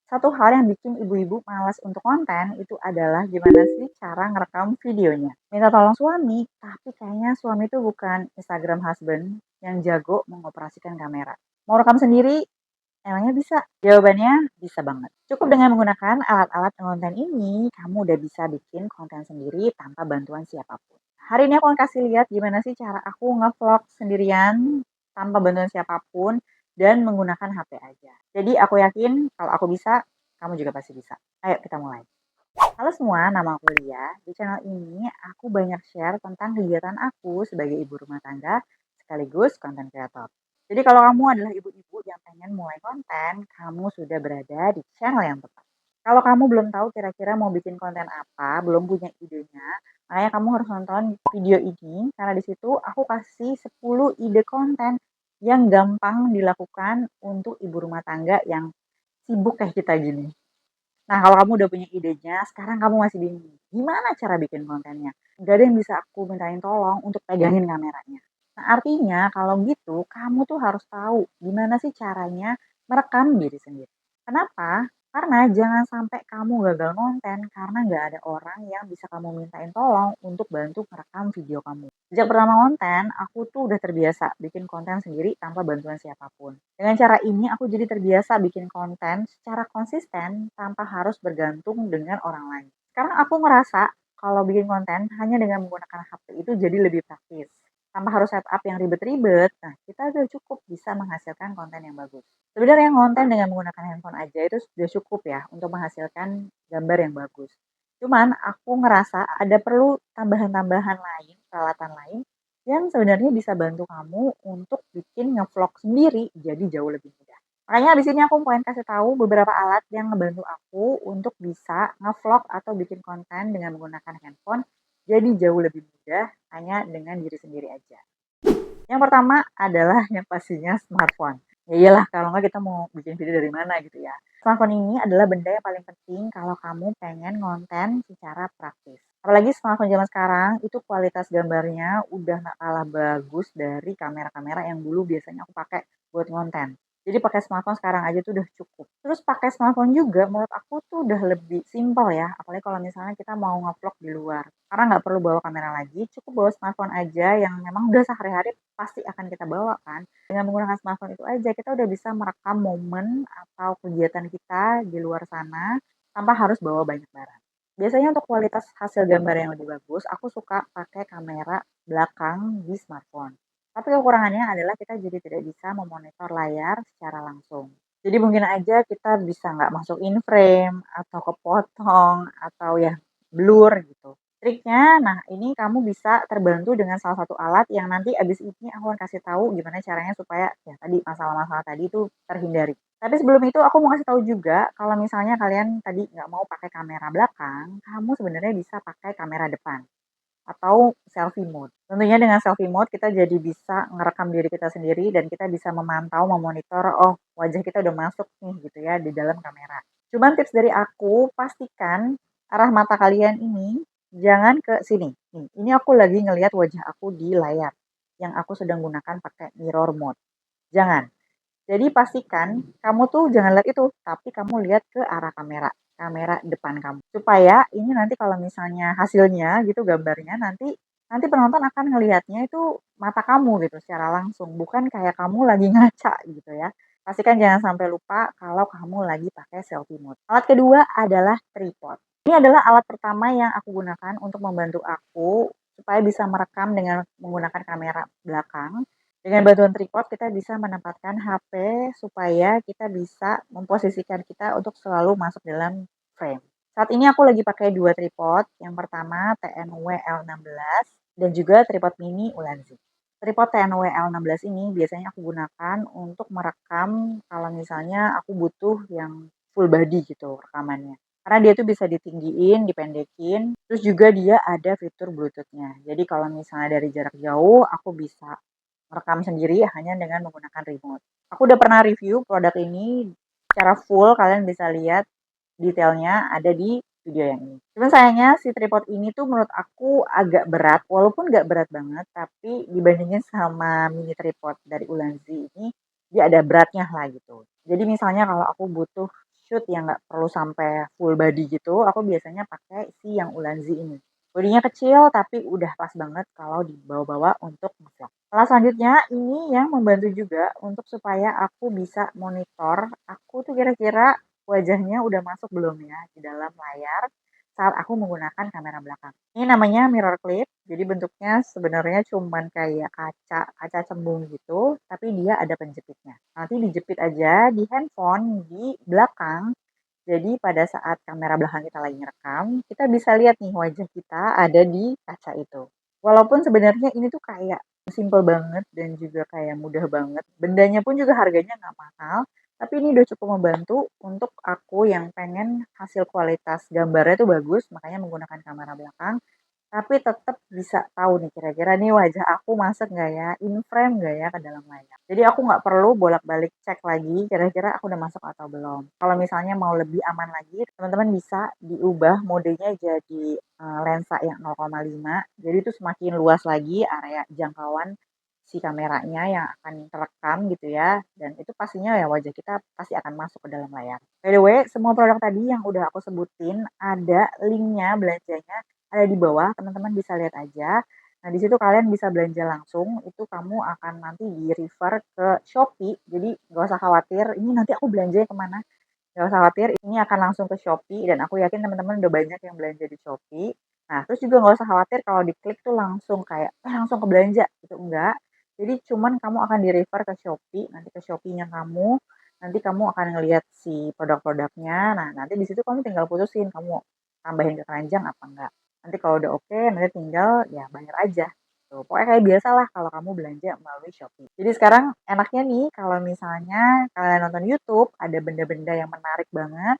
Satu hal yang bikin ibu-ibu malas untuk konten itu adalah gimana sih cara ngerekam videonya. Minta tolong suami, tapi kayaknya suami itu bukan Instagram husband yang jago mengoperasikan kamera. Mau rekam sendiri, emangnya bisa? Jawabannya bisa banget. Cukup dengan menggunakan alat-alat konten ini, kamu udah bisa bikin konten sendiri tanpa bantuan siapapun. Hari ini aku akan kasih lihat gimana sih cara aku ngevlog sendirian tanpa bantuan siapapun dan menggunakan HP aja. Jadi aku yakin kalau aku bisa, kamu juga pasti bisa. Ayo kita mulai. Halo semua, nama aku Lia. Di channel ini aku banyak share tentang kegiatan aku sebagai ibu rumah tangga sekaligus konten kreator. Jadi kalau kamu adalah ibu-ibu yang pengen mulai konten, kamu sudah berada di channel yang tepat. Kalau kamu belum tahu kira-kira mau bikin konten apa, belum punya idenya, makanya kamu harus nonton video ini karena di situ aku kasih 10 ide konten yang gampang dilakukan untuk ibu rumah tangga yang sibuk kayak kita gini. Nah, kalau kamu udah punya idenya, sekarang kamu masih bingung, gimana cara bikin kontennya? Gak ada yang bisa aku mintain tolong untuk pegangin kameranya. Nah, artinya kalau gitu, kamu tuh harus tahu gimana sih caranya merekam diri sendiri. Kenapa? Karena jangan sampai kamu gagal konten karena nggak ada orang yang bisa kamu mintain tolong untuk bantu merekam video kamu. Sejak pertama konten, aku tuh udah terbiasa bikin konten sendiri tanpa bantuan siapapun. Dengan cara ini aku jadi terbiasa bikin konten secara konsisten tanpa harus bergantung dengan orang lain. Sekarang aku ngerasa kalau bikin konten hanya dengan menggunakan HP itu jadi lebih praktis. Tanpa harus setup yang ribet-ribet, nah kita udah cukup bisa menghasilkan konten yang bagus. Sebenarnya konten dengan menggunakan handphone aja itu sudah cukup ya untuk menghasilkan gambar yang bagus. Cuman aku ngerasa ada perlu tambahan-tambahan lain, peralatan lain yang sebenarnya bisa bantu kamu untuk bikin ngevlog sendiri jadi jauh lebih mudah. Makanya abis ini aku pengen kasih tahu beberapa alat yang ngebantu aku untuk bisa ngevlog atau bikin konten dengan menggunakan handphone jadi jauh lebih mudah hanya dengan diri sendiri aja. Yang pertama adalah yang pastinya smartphone. Ya iyalah kalau nggak kita mau bikin video dari mana gitu ya. Smartphone ini adalah benda yang paling penting kalau kamu pengen konten secara praktis. Apalagi smartphone zaman sekarang itu kualitas gambarnya udah nggak kalah bagus dari kamera-kamera yang dulu biasanya aku pakai buat konten. Jadi pakai smartphone sekarang aja tuh udah cukup. Terus pakai smartphone juga menurut aku tuh udah lebih simpel ya. Apalagi kalau misalnya kita mau ngevlog di luar. Karena nggak perlu bawa kamera lagi, cukup bawa smartphone aja yang memang udah sehari-hari pasti akan kita bawa kan. Dengan menggunakan smartphone itu aja kita udah bisa merekam momen atau kegiatan kita di luar sana tanpa harus bawa banyak barang. Biasanya untuk kualitas hasil gambar yang lebih bagus, aku suka pakai kamera belakang di smartphone. Tapi kekurangannya adalah kita jadi tidak bisa memonitor layar secara langsung. Jadi mungkin aja kita bisa nggak masuk in frame atau kepotong atau ya blur gitu. Triknya, nah ini kamu bisa terbantu dengan salah satu alat yang nanti abis ini aku akan kasih tahu gimana caranya supaya ya tadi masalah-masalah tadi itu terhindari. Tapi sebelum itu aku mau kasih tahu juga kalau misalnya kalian tadi nggak mau pakai kamera belakang, kamu sebenarnya bisa pakai kamera depan atau selfie mode. Tentunya dengan selfie mode kita jadi bisa ngerekam diri kita sendiri dan kita bisa memantau, memonitor, oh wajah kita udah masuk nih gitu ya di dalam kamera. Cuman tips dari aku, pastikan arah mata kalian ini jangan ke sini. Nih, ini aku lagi ngelihat wajah aku di layar yang aku sedang gunakan pakai mirror mode. Jangan. Jadi pastikan kamu tuh jangan lihat itu, tapi kamu lihat ke arah kamera, kamera depan kamu. Supaya ini nanti kalau misalnya hasilnya gitu gambarnya nanti nanti penonton akan ngelihatnya itu mata kamu gitu secara langsung, bukan kayak kamu lagi ngaca gitu ya. Pastikan jangan sampai lupa kalau kamu lagi pakai selfie mode. Alat kedua adalah tripod. Ini adalah alat pertama yang aku gunakan untuk membantu aku supaya bisa merekam dengan menggunakan kamera belakang. Dengan bantuan tripod kita bisa menempatkan HP supaya kita bisa memposisikan kita untuk selalu masuk dalam frame. Saat ini aku lagi pakai dua tripod. Yang pertama TNW L16 dan juga tripod mini Ulanzi. Tripod TNW L16 ini biasanya aku gunakan untuk merekam kalau misalnya aku butuh yang full body gitu rekamannya. Karena dia tuh bisa ditinggiin, dipendekin, terus juga dia ada fitur Bluetooth-nya. Jadi kalau misalnya dari jarak jauh aku bisa merekam sendiri hanya dengan menggunakan remote. Aku udah pernah review produk ini secara full, kalian bisa lihat detailnya ada di video yang ini. Cuman sayangnya si tripod ini tuh menurut aku agak berat, walaupun nggak berat banget, tapi dibandingin sama mini tripod dari Ulanzi ini, dia ada beratnya lah gitu. Jadi misalnya kalau aku butuh shoot yang nggak perlu sampai full body gitu, aku biasanya pakai si yang Ulanzi ini. Bodinya kecil tapi udah pas banget kalau dibawa-bawa untuk nge-vlog. Alat selanjutnya ini yang membantu juga untuk supaya aku bisa monitor aku tuh kira-kira wajahnya udah masuk belum ya di dalam layar saat aku menggunakan kamera belakang. Ini namanya mirror clip. Jadi bentuknya sebenarnya cuman kayak kaca cembung gitu, tapi dia ada penjepitnya. Nanti dijepit aja di handphone di belakang. Jadi pada saat kamera belakang kita lagi ngerekam, kita bisa lihat nih wajah kita ada di kaca itu. Walaupun sebenarnya ini tuh kayak simple banget dan juga kayak mudah banget. Bendanya pun juga harganya nggak mahal, tapi ini udah cukup membantu untuk aku yang pengen hasil kualitas gambarnya tuh bagus, makanya menggunakan kamera belakang. Tapi tetap bisa tahu nih kira-kira nih wajah aku masuk nggak ya, in frame nggak ya ke dalam layar. Jadi aku nggak perlu bolak-balik cek lagi kira-kira aku udah masuk atau belum. Kalau misalnya mau lebih aman lagi, teman-teman bisa diubah modenya jadi lensa yang 0,5. Jadi itu semakin luas lagi area jangkauan si kameranya yang akan terekam gitu ya. Dan itu pastinya ya wajah kita pasti akan masuk ke dalam layar. By the way, semua produk tadi yang udah aku sebutin ada linknya belanjanya ada di bawah, teman-teman bisa lihat aja. Nah, di situ kalian bisa belanja langsung, itu kamu akan nanti di-refer ke Shopee. Jadi nggak usah khawatir, ini nanti aku belanjanya kemana? Nggak usah khawatir, ini akan langsung ke Shopee dan aku yakin teman-teman udah banyak yang belanja di Shopee. Nah, terus juga nggak usah khawatir kalau diklik tuh langsung kayak, langsung ke belanja, gitu. Enggak. Jadi cuman kamu akan di-refer ke Shopee, nanti ke Shopee-nya kamu, nanti kamu akan ngelihat si produk-produknya. Nah, nanti di situ kamu tinggal putusin, kamu tambahin ke keranjang apa enggak. Nanti kalau udah oke, nanti tinggal ya bayar aja. Tuh, pokoknya kayak biasa lah kalau kamu belanja melalui Shopee. Jadi sekarang enaknya nih kalau misalnya kalian nonton YouTube, ada benda-benda yang menarik banget,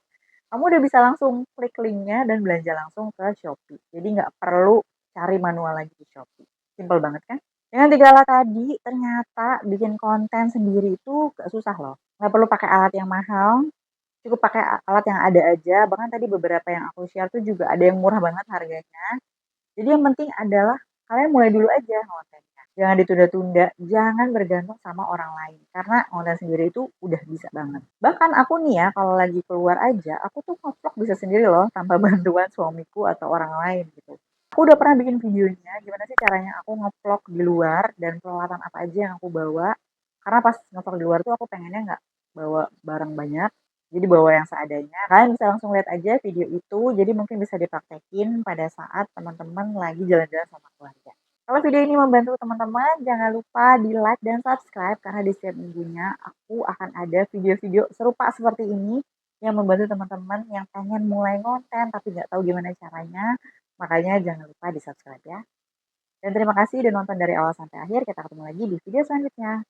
kamu udah bisa langsung klik linknya dan belanja langsung ke Shopee. Jadi nggak perlu cari manual lagi di Shopee. Simple banget kan? Dengan 3 alat tadi, ternyata bikin konten sendiri itu gak susah loh. Nggak perlu pakai alat yang mahal, cukup pakai alat yang ada aja. Bahkan tadi beberapa yang aku share tuh juga ada yang murah banget harganya. Jadi yang penting adalah kalian mulai dulu aja kontennya. Jangan ditunda-tunda, jangan bergantung sama orang lain. Karena konten sendiri itu udah bisa banget. Bahkan aku nih ya, kalau lagi keluar aja, aku tuh nge-vlog bisa sendiri loh, tanpa bantuan suamiku atau orang lain gitu. Aku udah pernah bikin videonya, gimana sih caranya aku nge-vlog di luar dan peralatan apa aja yang aku bawa. Karena pas nge-vlog di luar tuh aku pengennya nggak bawa barang banyak, jadi bawa yang seadanya. Kalian bisa langsung lihat aja video itu, jadi mungkin bisa dipraktekin pada saat teman-teman lagi jalan-jalan sama keluarga. Kalau video ini membantu teman-teman, jangan lupa di like dan subscribe karena di setiap minggunya aku akan ada video-video serupa seperti ini yang membantu teman-teman yang pengen mulai konten tapi nggak tahu gimana caranya. Makanya jangan lupa di subscribe ya. Dan terima kasih udah nonton dari awal sampai akhir. Kita ketemu lagi di video selanjutnya.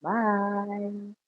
Bye.